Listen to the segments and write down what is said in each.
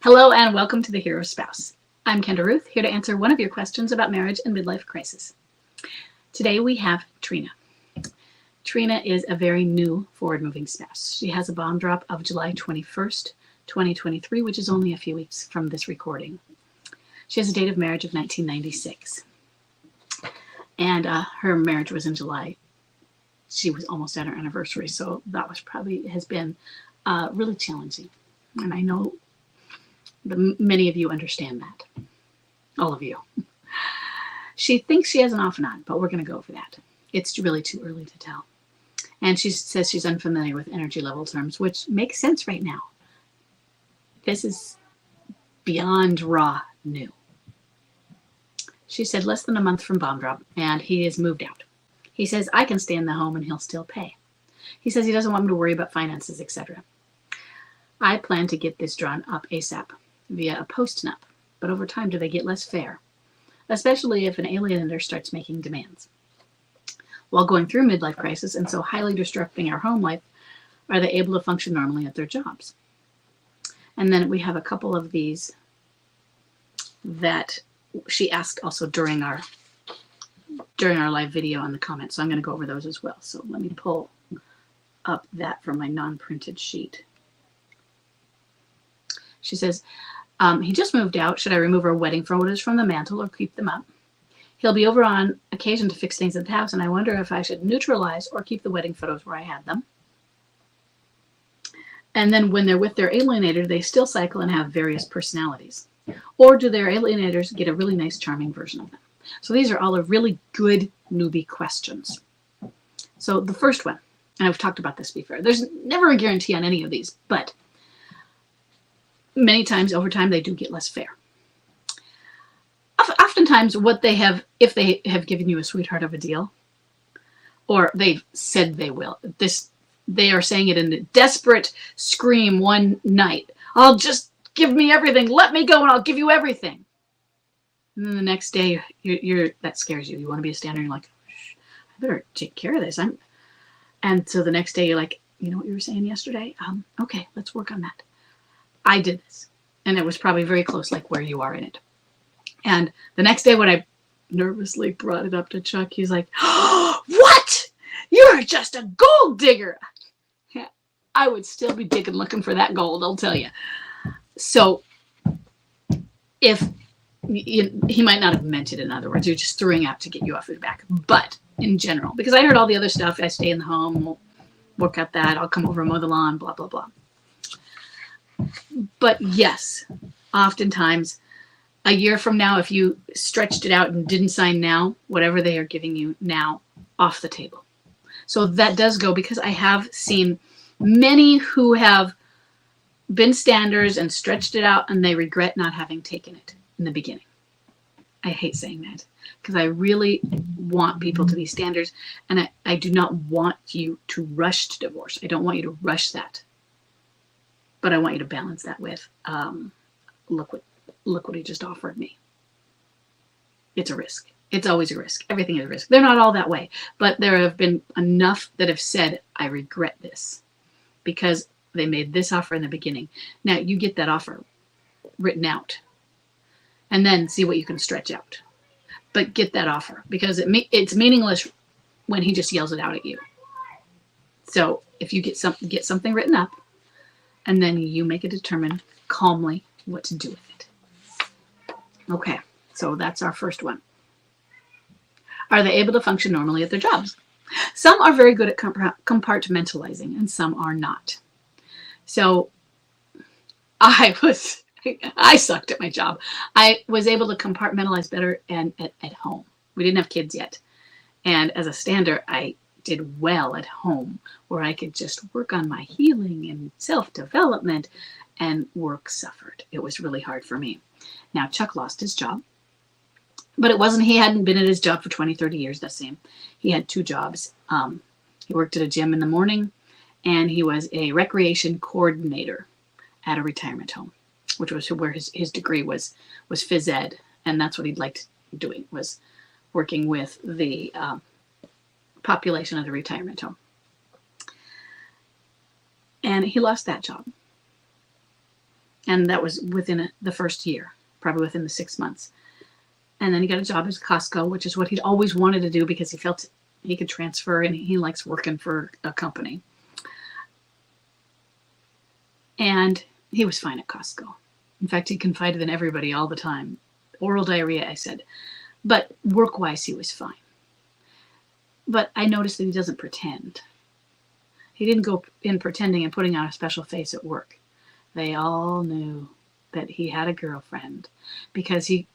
Hello and welcome to The Hero Spouse. I'm Kendra Ruth, here to answer one of your questions about marriage and midlife crisis. Today we have Trina. Trina is a very new forward-moving spouse. She has a bomb drop of July 21st, 2023, which is only a few weeks from this recording. She has a date of marriage of 1996. And her marriage was in July. She was almost at her anniversary, so that has been really challenging. And I know many of you understand that. All of you. She thinks she has an off and on, but we're going to go over that. It's really too early to tell. And she says she's unfamiliar with energy level terms, which makes sense right now. This is beyond raw new. She said less than a month from bomb drop, and he has moved out. He says I can stay in the home and he'll still pay. He says he doesn't want me to worry about finances, etc. I plan to get this drawn up ASAP via a post-nup, but over time do they get less fair, especially if an alienator starts making demands. While going through midlife crisis and so highly disrupting our home life, are they able to function normally at their jobs? And then we have a couple of these that she asked also during our live video in the comments, so I'm going to go over those as well. So let me pull up that from my non-printed sheet. She says, he just moved out. Should I remove our wedding photos from the mantle or keep them up? He'll be over on occasion to fix things at the house, and I wonder if I should neutralize or keep the wedding photos where I had them. And then when they're with their alienator, they still cycle and have various personalities. Or do their alienators get a really nice, charming version of them? So these are all a really good newbie questions. So the first one, and I've talked about this before, there's never a guarantee on any of these, but many times over time they do get less fair. Oftentimes what they have, if they have given you a sweetheart of a deal, or they've said they will, they are saying it in a desperate scream one night, I'll just give me everything, let me go and I'll give you everything. And then the next day that scares you. You want to be a standard, you're like, I better take care of this. And so the next day you're like, you know what you were saying yesterday? Okay, let's work on that. I did this, and it was probably very close, like where you are in it. And the next day when I nervously brought it up to Chuck, he's like, oh, what? You're just a gold digger. Yeah, I would still be digging looking for that gold, I'll tell you. So if he might not have meant it, in other words, you're just throwing out to get you off your back. But in general, because I heard all the other stuff, I stay in the home, we'll work out that, I'll come over and mow the lawn, blah, blah, blah. But yes, oftentimes a year from now, if you stretched it out and didn't sign now, whatever they are giving you now, off the table. So that does go, because I have seen many who have been standers and stretched it out and they regret not having taken it in the beginning. I hate saying that because I really want people to be standers, and I do not want you to rush to divorce. I don't want you to rush that. But I want you to balance that with, look what he just offered me. It's a risk. It's always a risk. Everything is a risk. They're not all that way. But there have been enough that have said, I regret this because they made this offer in the beginning. Now, you get that offer written out and then see what you can stretch out. But get that offer, because it's meaningless when he just yells it out at you. So if you get something written up, and then you make it determine calmly what to do with it. Okay, so that's our first one. Are they able to function normally at their jobs? Some are very good at compartmentalizing, and some are not. So I sucked at my job. I was able to compartmentalize better and at home. We didn't have kids yet. And as a stander, I did well at home, where I could just work on my healing and self-development, and work suffered. It was really hard for me. Now, Chuck lost his job, but he hadn't been at his job for 20, 30 years, the same. He had two jobs. He worked at a gym in the morning, and he was a recreation coordinator at a retirement home, which was where his degree was phys ed, and that's what he'd liked doing, was working with the population of the retirement home. And he lost that job. And that was within the first year, probably within the 6 months. And then he got a job at Costco, which is what he'd always wanted to do because he felt he could transfer and he likes working for a company. And he was fine at Costco. In fact, he confided in everybody all the time. Oral diarrhea, I said. But work-wise, he was fine. But I noticed that he doesn't pretend. He didn't go in pretending and putting on a special face at work. They all knew that he had a girlfriend because he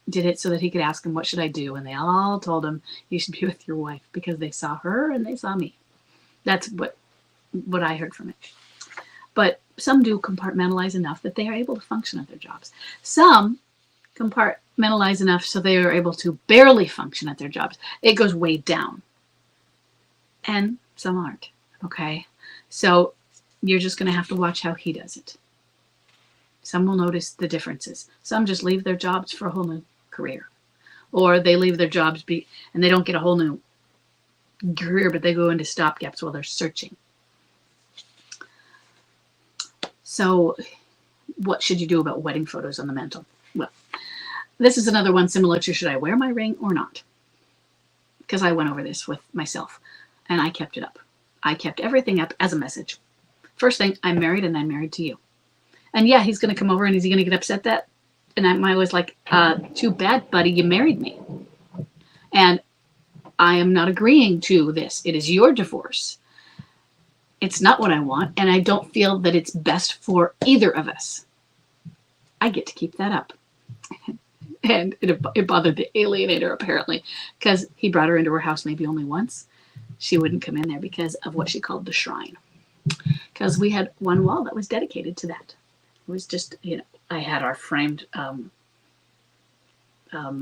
did it so that he could ask him, what should I do? And they all told him, you should be with your wife, because they saw her and they saw me. That's what I heard from it. But some do compartmentalize enough that they are able to function at their jobs. Some compartmentalize enough so they are able to barely function at their jobs. It goes way down. And some aren't. Okay? So you're just going to have to watch how he does it. Some will notice the differences. Some just leave their jobs for a whole new career. Or they leave their jobs and they don't get a whole new career, but they go into stopgaps while they're searching. So what should you do about wedding photos on the mantle? Well, this is another one similar to, should I wear my ring or not? Because I went over this with myself and I kept it up. I kept everything up as a message. First thing, I'm married and I'm married to you. And yeah, he's going to come over and is he going to get upset that? And I was like, too bad, buddy, you married me. And I am not agreeing to this. It is your divorce. It's not what I want. And I don't feel that it's best for either of us. I get to keep that up. And it bothered the alienator, apparently, because he brought her into her house maybe only once. She wouldn't come in there because of what she called the shrine. Because we had one wall that was dedicated to that. It was just, I had our framed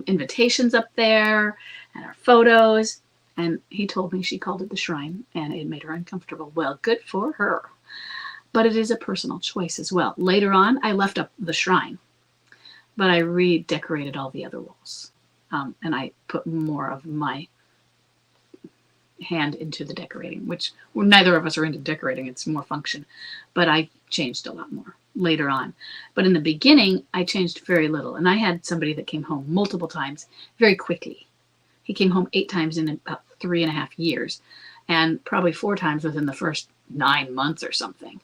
invitations up there and our photos. And he told me she called it the shrine and it made her uncomfortable. Well, good for her. But it is a personal choice as well. Later on, I left up the shrine, but I redecorated all the other walls. And I put more of my hand into the decorating, which neither of us are into decorating. It's more function. But I changed a lot more later on. But in the beginning, I changed very little. And I had somebody that came home multiple times very quickly. He came home 8 times in about 3.5 years, and probably 4 times within the first 9 months or something.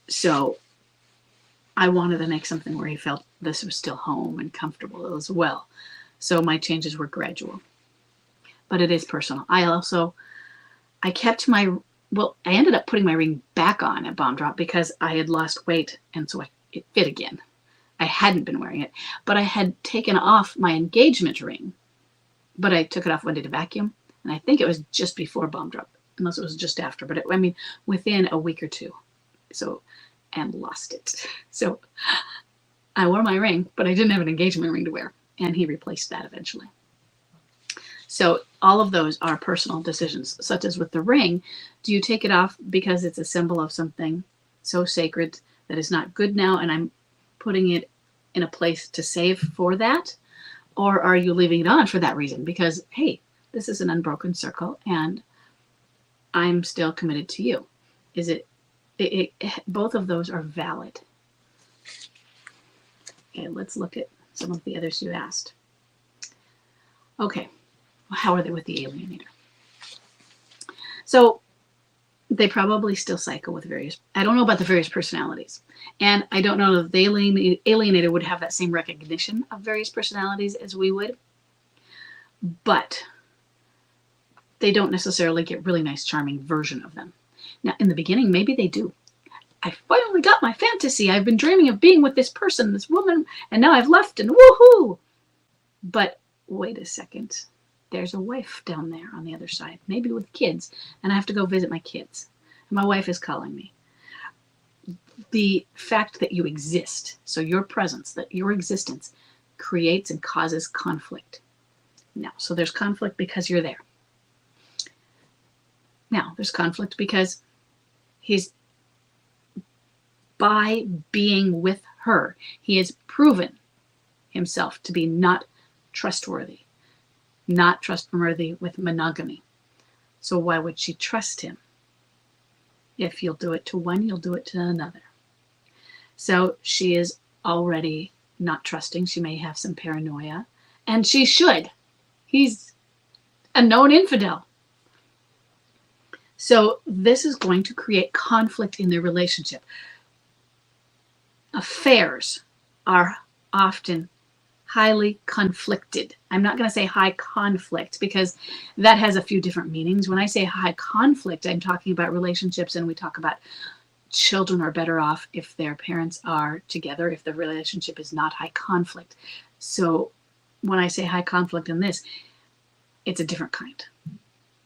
So I wanted to make something where he felt this was still home and comfortable as well. So my changes were gradual. But it is personal. I kept I ended up putting my ring back on at Bomb Drop because I had lost weight, and so it fit again. I hadn't been wearing it, but I had taken off my engagement ring. But I took it off one day to vacuum, and I think it was just before Bomb Drop, unless it was just after. But within a week or 2, and lost it. So I wore my ring, but I didn't have an engagement ring to wear, and he replaced that eventually. So all of those are personal decisions, such as with the ring. Do you take it off because it's a symbol of something so sacred that is not good now, and I'm putting it in a place to save for that? Or are you leaving it on for that reason? Because, hey, this is an unbroken circle and I'm still committed to you. Both of those are valid. Okay, let's look at some of the others you asked. Okay, well, how are they with the alienator? So they probably still cycle with I don't know about the various personalities. And I don't know if the alienator would have that same recognition of various personalities as we would. But they don't necessarily get really nice, charming version of them. Now, in the beginning, maybe they do. I finally got my fantasy. I've been dreaming of being with this person, this woman, and now I've left and woohoo! But wait a second. There's a wife down there on the other side, maybe with kids, and I have to go visit my kids. And my wife is calling me. The fact that you exist, so your presence, that your existence creates and causes conflict. Now, so there's conflict because you're there. Now, there's conflict because by being with her, he has proven himself to be not trustworthy with monogamy. So why would she trust him? If you'll do it to one, you'll do it to another. So she is already not trusting. She may have some paranoia, and she should. He's a known infidel. So this is going to create conflict in their relationship. Affairs are often highly conflicted. I'm not going to say high conflict because that has a few different meanings. When I say high conflict, I'm talking about relationships, and we talk about children are better off if their parents are together, if the relationship is not high conflict. So when I say high conflict in this, it's a different kind.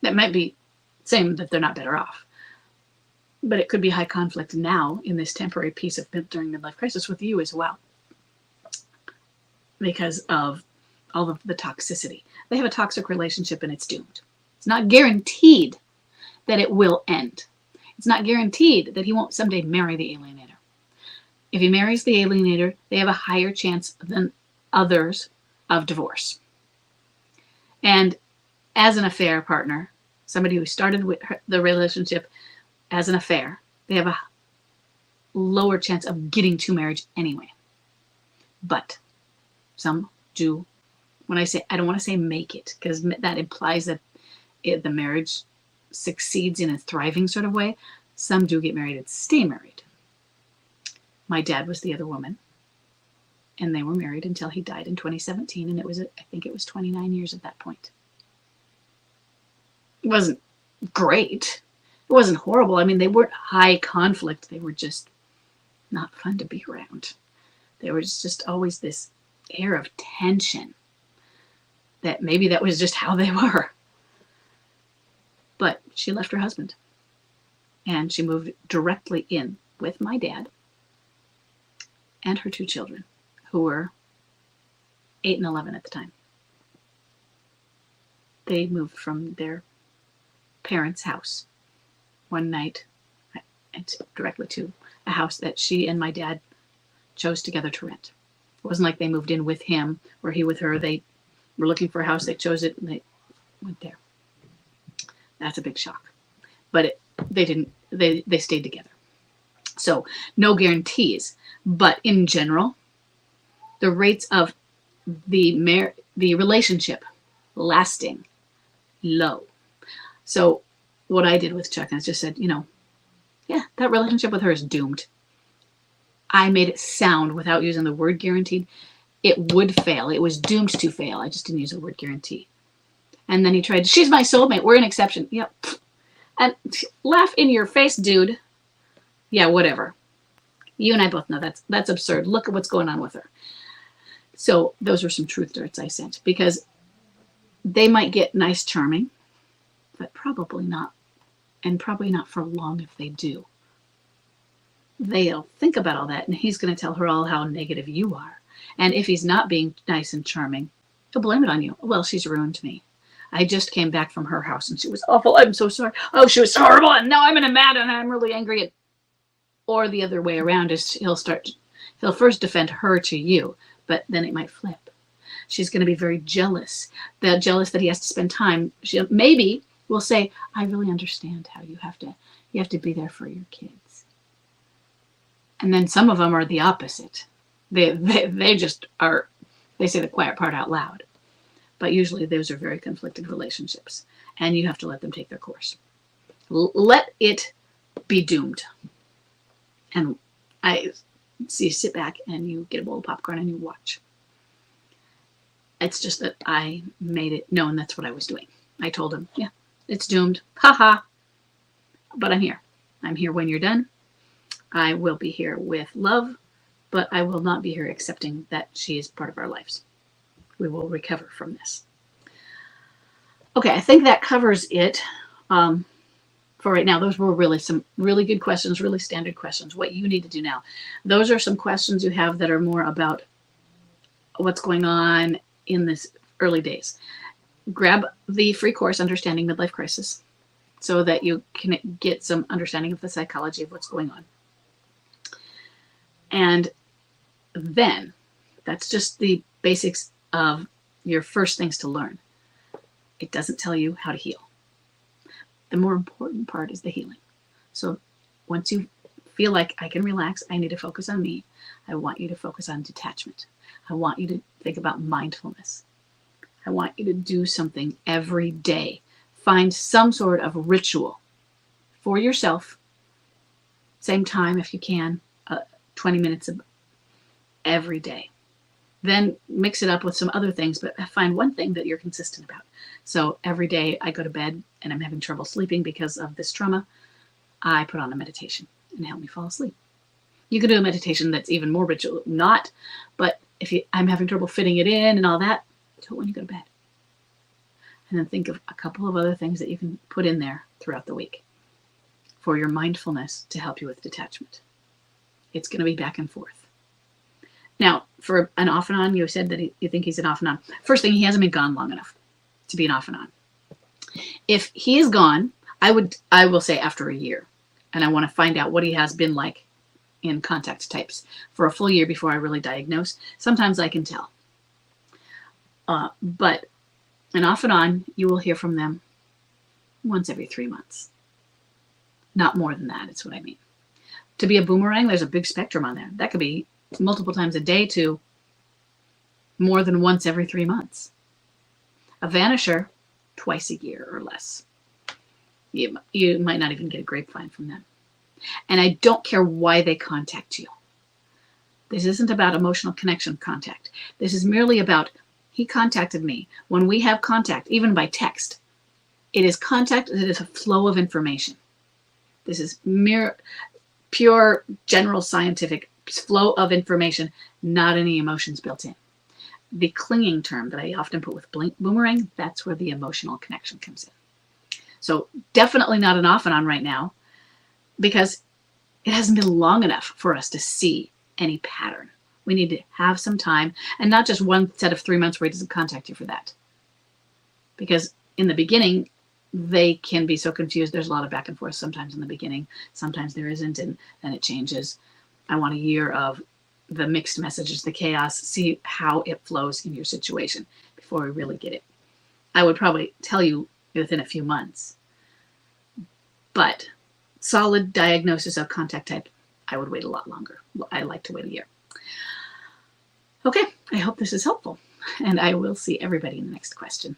That might be saying that they're not better off, but it could be high conflict now in this temporary piece of during midlife crisis with you as well, because of all of the toxicity. They have a toxic relationship and it's doomed. It's not guaranteed that it will end. It's not guaranteed that he won't someday marry the alienator. If he marries the alienator, they have a higher chance than others of divorce. And as an affair partner, somebody who started with the relationship as an affair, they have a lower chance of getting to marriage anyway. But some do. When I say, I don't want to say make it, because that implies that the marriage succeeds in a thriving sort of way. Some do get married and stay married. My dad was the other woman, and they were married until he died in 2017, and I think it was 29 years at that point. It wasn't great. It wasn't horrible. I mean, they weren't high conflict. They were just not fun to be around. There was just always this air of tension that maybe that was just how they were. But she left her husband and she moved directly in with my dad and her 2 children, who were 8 and 11 at the time. They moved from their parents' house one night directly to a house that she and my dad chose together to rent. It wasn't like they moved in with him or he with her. They were looking for a house, they chose it, and they went there. That's a big shock. But they stayed together. So no guarantees. But in general, the rates of the relationship lasting low. So what I did with Chuck is just said, yeah, that relationship with her is doomed. I made it sound, without using the word guaranteed, it would fail. It was doomed to fail. I just didn't use the word guarantee. And then he tried, she's my soulmate. We're an exception. Yep. And laugh in your face, dude. Yeah, whatever. You and I both know that's absurd. Look at what's going on with her. So those were some truth darts I sent, because they might get nice charming, but probably not. And probably not for long if they do. They'll think about all that, and he's going to tell her all how negative you are. And if he's not being nice and charming, he'll blame it on you. Well, she's ruined me. I just came back from her house and she was awful. I'm so sorry. Oh, she was horrible. And now I'm in a mad and I'm really angry. Or the other way around is he'll first defend her to you, but then it might flip. She's going to be very jealous. Jealous that he has to spend time. She maybe will say, I really understand how you have to be there for your kids. And then some of them are the opposite. They just are, they say the quiet part out loud. But usually those are very conflicted relationships. And you have to let them take their course. Let it be doomed. And I see you sit back and you get a bowl of popcorn and you watch. It's just that I made it known that's what I was doing. I told him, yeah, it's doomed. Ha ha. But I'm here. I'm here when you're done. I will be here with love, but I will not be here accepting that she is part of our lives. We will recover from this. Okay, I think that covers it for right now. Those were really some really good questions, really standard questions, what you need to do now. Those are some questions you have that are more about what's going on in this early days. Grab the free course, Understanding Midlife Crisis, so that you can get some understanding of the psychology of what's going on. And then, that's just the basics of your first things to learn. It doesn't tell you how to heal. The more important part is the healing. So once you feel like I can relax, I need to focus on me. I want you to focus on detachment. I want you to think about mindfulness. I want you to do something every day. Find some sort of ritual for yourself. Same time if you can, 20 minutes every day. Then mix it up with some other things, but find one thing that you're consistent about. So every day I go to bed and I'm having trouble sleeping because of this trauma, I put on a meditation and help me fall asleep. You could do a meditation that's even more ritual, but if I'm having trouble fitting it in and all that, do it when you go to bed. And then think of a couple of other things that you can put in there throughout the week for your mindfulness to help you with detachment. It's going to be back and forth. Now, for an off and on, you said that you think he's an off and on. First thing, he hasn't been gone long enough to be an off and on. If he is gone, I will say after a year, and I want to find out what he has been like in contact types for a full year before I really diagnose. Sometimes I can tell. But an off and on, you will hear from them once every 3 months. Not more than that, it's what I mean. To be a boomerang, there's a big spectrum on there. That could be multiple times a day to more than once every 3 months. A vanisher, twice a year or less. You might not even get a grapevine from them. And I don't care why they contact you. This isn't about emotional connection contact. This is merely about, he contacted me. When we have contact, even by text, it is contact, it is a flow of information. This is pure general scientific flow of information, not any emotions built in. The clinging term that I often put with boomerang, that's where the emotional connection comes in. So definitely not an off and on right now, because it hasn't been long enough for us to see any pattern. We need to have some time, and not just one set of 3 months where he doesn't contact you for that. Because in the beginning, they can be so confused. There's a lot of back and forth sometimes in the beginning. Sometimes there isn't, and then it changes. I want a year of the mixed messages, the chaos, see how it flows in your situation before we really get it. I would probably tell you within a few months. But solid diagnosis of contact type, I would wait a lot longer. I like to wait a year. Okay, I hope this is helpful, and I will see everybody in the next question.